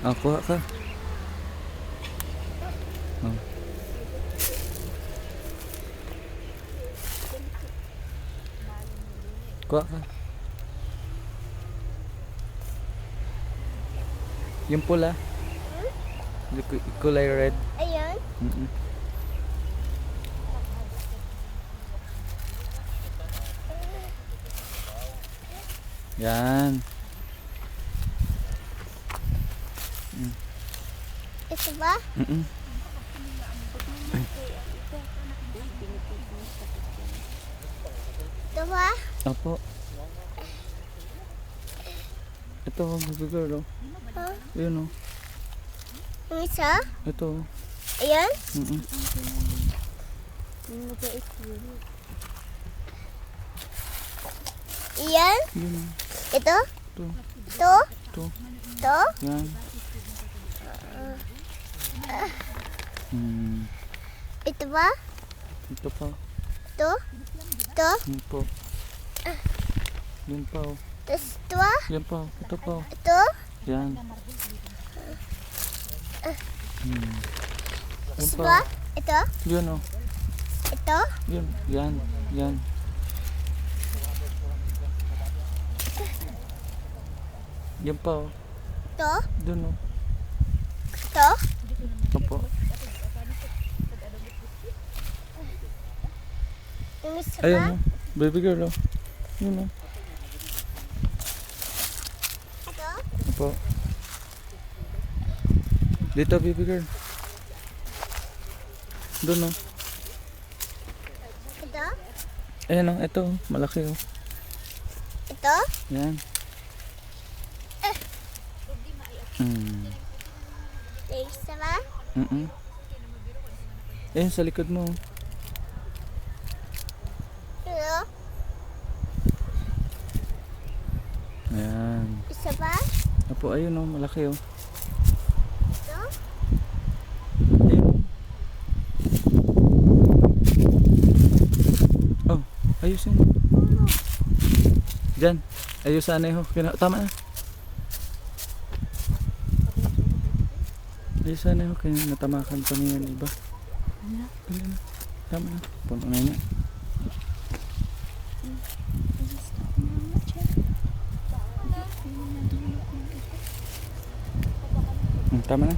Kuha ka. Oh. Kuha ka. Yung pula. Kulay red. Ayan. Yan. Ito ba? Ito ba? Opo. Ito, baby girl, oh. Huh? Yun, oh. Yung isa? Ito, oh. Ayan? Ayan? Yun, oh. Ito? Ito, Ito? ito. Ito? Yan. Ito ba? Ito pa. Ito? Ito? Yun po. Yun pa, oh. Tapos ito ba? Yan pa, oh. Ito pa, oh. Ito? Yan. Yan Ito pa, ba? oh. Ito? Yun, oh. Ito? Yun. Yan. Yan. Yan pa, oh. Ito? Dun, oh. Ito? Opo. Yung isa Ayun, ba? oh. Baby girl, oh. Yun, oh. Ito? Opo. Dito, baby girl. Doon, oh. Ito? Ayan, oh. Ito, oh. Malaki, oh. Ito? Yan. Yung isa ba? Ayan, sa likod mo, oh. Ito? Ayan. Isa ba? Opo, ayun, oh. Malaki, oh. Ito? Ayun. Oh, ayusin mo. Diyan. Ayusan na, oh. Tama na. Ayusan na, oh. Kaya natamakan pa niya ng iba. Ayun na. Tama na. Puno na niya. Tama na.